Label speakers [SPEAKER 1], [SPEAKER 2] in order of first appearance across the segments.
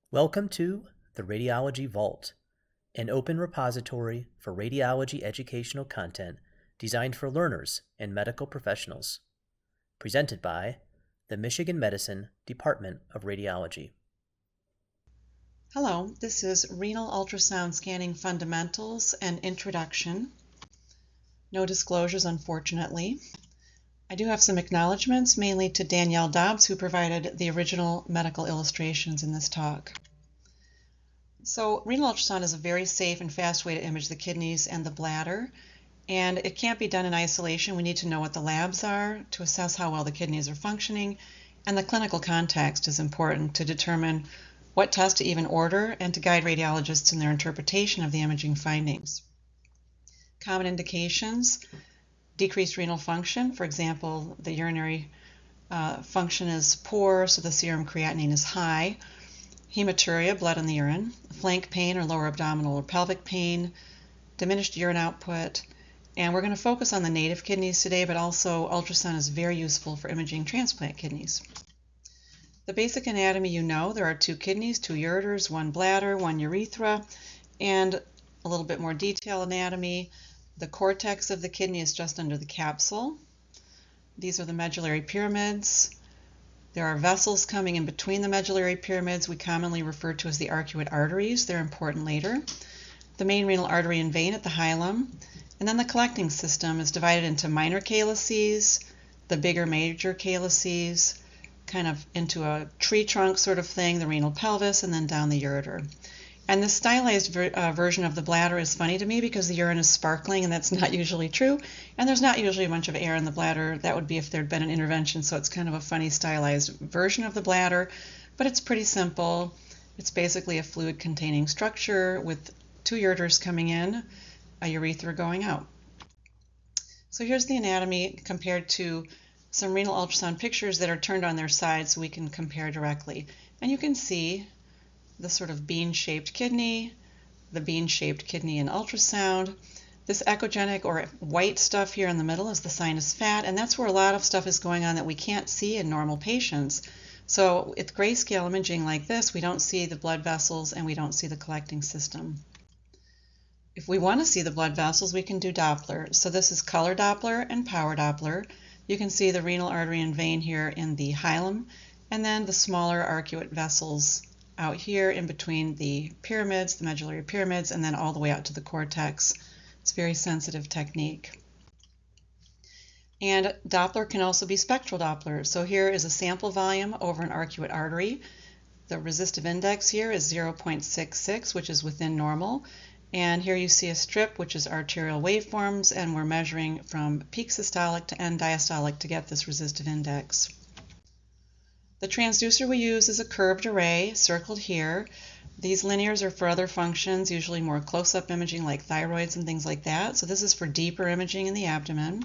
[SPEAKER 1] Welcome to the Radiology Vault, an open repository for radiology educational content designed for learners and medical professionals. Presented by the Michigan Medicine Department of Radiology.
[SPEAKER 2] Hello, this is Renal Ultrasound Scanning Fundamentals and Introduction. No disclosures, unfortunately. I do have some acknowledgments, mainly to Danielle Dobbs, who provided the original medical illustrations in this talk. So, renal ultrasound is a very safe and fast way to image the kidneys and the bladder, and it can't be done in isolation. We need to know what the labs are to assess how well the kidneys are functioning, and the clinical context is important to determine what test to even order and to guide radiologists in their interpretation of the imaging findings. Common indications: decreased renal function. For example, the urinary function is poor, so the serum creatinine is high. Hematuria, blood in the urine. Flank pain or lower abdominal or pelvic pain. Diminished urine output. And we're going to focus on the native kidneys today, but also ultrasound is very useful for imaging transplant kidneys. The basic anatomy you know: there are two kidneys, two ureters, one bladder, one urethra, and a little bit more detailed anatomy. The cortex of the kidney is just under the capsule. These are the medullary pyramids. There are vessels coming in between the medullary pyramids we commonly refer to as the arcuate arteries. They're important later. The main renal artery and vein at the hilum. And then the collecting system is divided into minor calyces, the bigger major calyces, kind of into a tree trunk sort of thing, the renal pelvis, and then down the ureter. And the stylized version of the bladder is funny to me because the urine is sparkling, and that's not usually true. And there's not usually a bunch of air in the bladder. That would be if there'd been an intervention, so it's kind of a funny stylized version of the bladder. But it's pretty simple. It's basically a fluid-containing structure with two ureters coming in, a urethra going out. So here's the anatomy compared to some renal ultrasound pictures that are turned on their side so we can compare directly. And you can see the sort of bean-shaped kidney, the bean-shaped kidney in ultrasound. This echogenic or white stuff here in the middle is the sinus fat, and that's where a lot of stuff is going on that we can't see in normal patients. So with grayscale imaging like this, we don't see the blood vessels and we don't see the collecting system. If we want to see the blood vessels, we can do Doppler. So this is color Doppler and power Doppler. You can see the renal artery and vein here in the hilum, and then the smaller arcuate vessels out here in between the pyramids, the medullary pyramids, and then all the way out to the cortex. It's a very sensitive technique. And Doppler can also be spectral Doppler. So here is a sample volume over an arcuate artery. The resistive index here is 0.66, which is within normal. And here you see a strip, which is arterial waveforms, and we're measuring from peak systolic to end diastolic to get this resistive index. The transducer we use is a curved array, circled here. These linears are for other functions, usually more close-up imaging like thyroids and things like that. So this is for deeper imaging in the abdomen.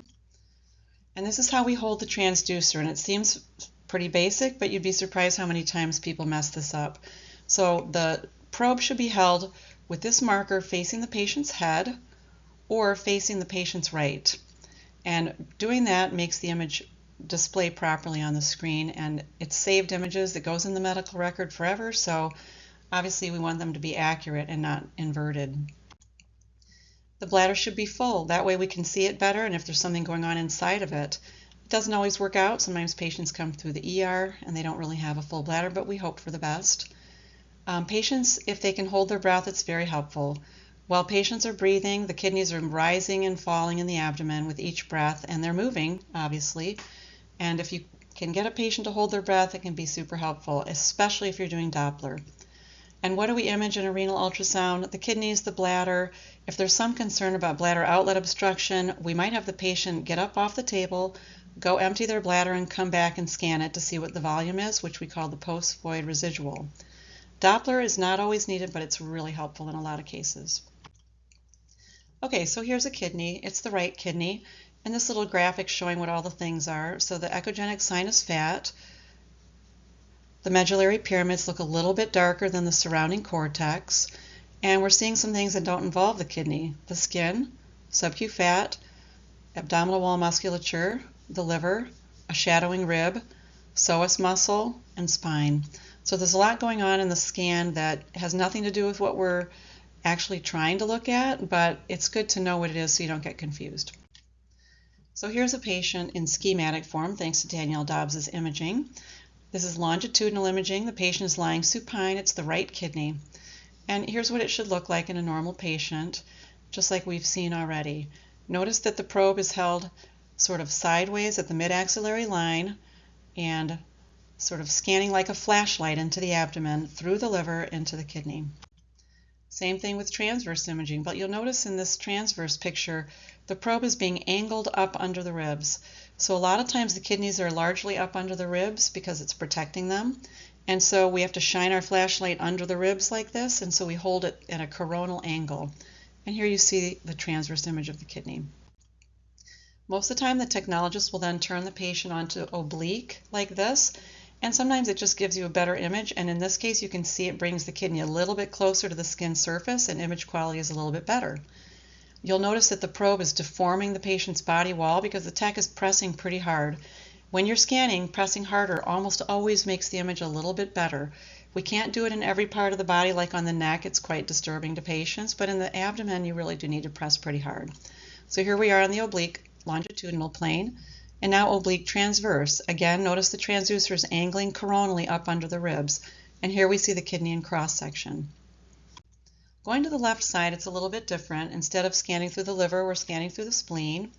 [SPEAKER 2] And this is how we hold the transducer, and it seems pretty basic, but you'd be surprised how many times people mess this up. So the probe should be held with this marker facing the patient's head or facing the patient's right. And doing that makes the image display properly on the screen, and it's saved images that goes in the medical record forever, so obviously we want them to be accurate and not inverted. The bladder should be full. That way we can see it better, and if there's something going on inside of it. It doesn't always work out. Sometimes patients come through the ER and they don't really have a full bladder, but we hope for the best. Patients, if they can hold their breath, it's very helpful. While patients are breathing, the kidneys are rising and falling in the abdomen with each breath, and they're moving, obviously. And if you can get a patient to hold their breath, it can be super helpful, especially if you're doing Doppler. And what do we image in a renal ultrasound? The kidneys, the bladder. If there's some concern about bladder outlet obstruction, we might have the patient get up off the table, go empty their bladder, and come back and scan it to see what the volume is, which we call the post-void residual. Doppler is not always needed, but it's really helpful in a lot of cases. Okay, so here's a kidney. It's the right kidney. And this little graphic showing what all the things are. So the echogenic sinus fat, the medullary pyramids look a little bit darker than the surrounding cortex, and we're seeing some things that don't involve the kidney: the skin, subcu fat, abdominal wall musculature, the liver, a shadowing rib, psoas muscle, and spine. So there's a lot going on in the scan that has nothing to do with what we're actually trying to look at, but it's good to know what it is so you don't get confused. So here's a patient in schematic form thanks to Danielle Dobbs' imaging. This is longitudinal imaging. The patient is lying supine. It's the right kidney. And here's what it should look like in a normal patient, just like we've seen already. Notice that the probe is held sort of sideways at the mid-axillary line and sort of scanning like a flashlight into the abdomen, through the liver, into the kidney. Same thing with transverse imaging, but you'll notice in this transverse picture, the probe is being angled up under the ribs. So a lot of times the kidneys are largely up under the ribs because it's protecting them. And so we have to shine our flashlight under the ribs like this, and so we hold it at a coronal angle. And here you see the transverse image of the kidney. Most of the time the technologist will then turn the patient onto oblique like this, and sometimes it just gives you a better image, and in this case you can see it brings the kidney a little bit closer to the skin surface and image quality is a little bit better. You'll notice that the probe is deforming the patient's body wall because the tech is pressing pretty hard. When you're scanning, pressing harder almost always makes the image a little bit better. We can't do it in every part of the body, like on the neck, it's quite disturbing to patients, but in the abdomen you really do need to press pretty hard. So here we are on the oblique longitudinal plane. And now oblique transverse. Again, notice the transducer is angling coronally up under the ribs. And here we see the kidney in cross section. Going to the left side, it's a little bit different. Instead of scanning through the liver, we're scanning through the spleen.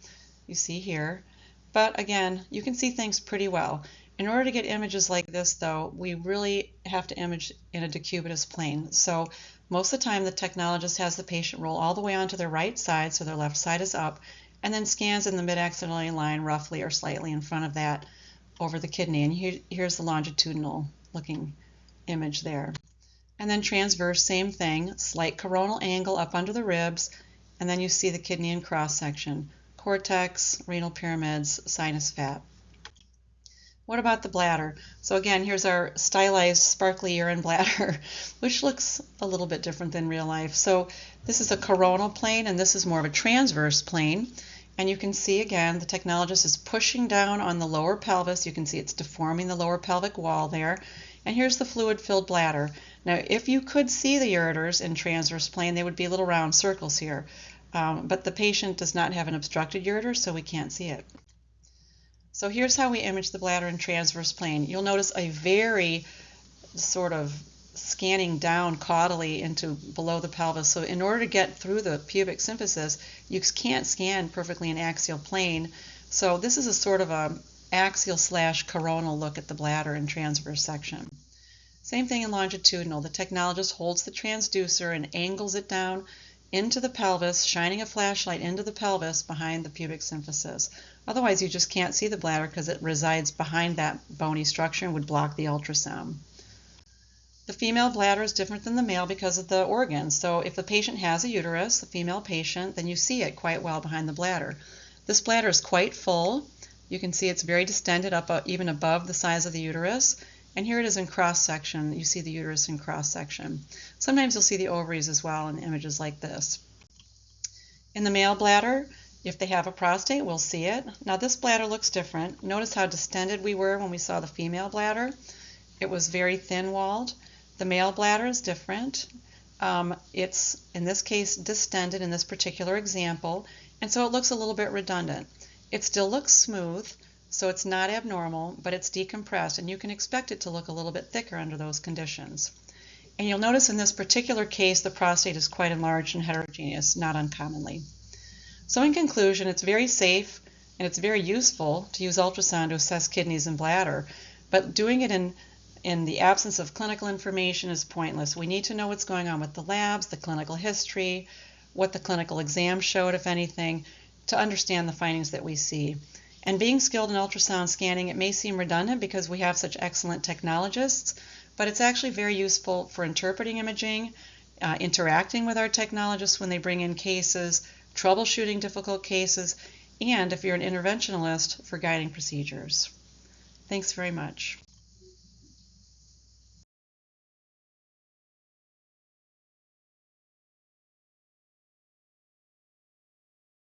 [SPEAKER 2] You see here. But again, you can see things pretty well. In order to get images like this, though, we really have to image in a decubitus plane. So most of the time, the technologist has the patient roll all the way onto their right side, so their left side is up, and then scans in the mid-axillary line roughly or slightly in front of that over the kidney. And here's the longitudinal looking image there. And then transverse, same thing, slight coronal angle up under the ribs, and then you see the kidney in cross section, cortex, renal pyramids, sinus fat. What about the bladder? So again, here's our stylized sparkly urine bladder, which looks a little bit different than real life. So this is a coronal plane, and this is more of a transverse plane. And you can see again, the technologist is pushing down on the lower pelvis. You can see it's deforming the lower pelvic wall there. And here's the fluid-filled bladder. Now, if you could see the ureters in transverse plane, they would be little round circles here. But the patient does not have an obstructed ureter, so we can't see it. So here's how we image the bladder in transverse plane. You'll notice a very sort of scanning down caudally into below the pelvis. So in order to get through the pubic symphysis, you can't scan perfectly in axial plane. So this is a sort of a axial / coronal look at the bladder in transverse section. Same thing in longitudinal. The technologist holds the transducer and angles it down into the pelvis, shining a flashlight into the pelvis behind the pubic symphysis. Otherwise, you just can't see the bladder because it resides behind that bony structure and would block the ultrasound. The female bladder is different than the male because of the organs. So if the patient has a uterus, the female patient, then you see it quite well behind the bladder. This bladder is quite full. You can see it's very distended up even above the size of the uterus. And here it is in cross section. You see the uterus in cross section. Sometimes you'll see the ovaries as well in images like this. In the male bladder, if they have a prostate, we'll see it. Now this bladder looks different. Notice how distended we were when we saw the female bladder. It was very thin-walled. The male bladder is different. It's, in this case, distended in this particular example, and so it looks a little bit redundant. It still looks smooth, so it's not abnormal, but it's decompressed, and you can expect it to look a little bit thicker under those conditions. And you'll notice in this particular case, the prostate is quite enlarged and heterogeneous, not uncommonly. So in conclusion, it's very safe and it's very useful to use ultrasound to assess kidneys and bladder, but doing it in the absence of clinical information is pointless. We need to know what's going on with the labs, the clinical history, what the clinical exam showed, if anything, to understand the findings that we see. And being skilled in ultrasound scanning, it may seem redundant because we have such excellent technologists, but it's actually very useful for interpreting imaging, interacting with our technologists when they bring in cases, troubleshooting difficult cases, and if you're an interventionalist, for guiding procedures. Thanks very much.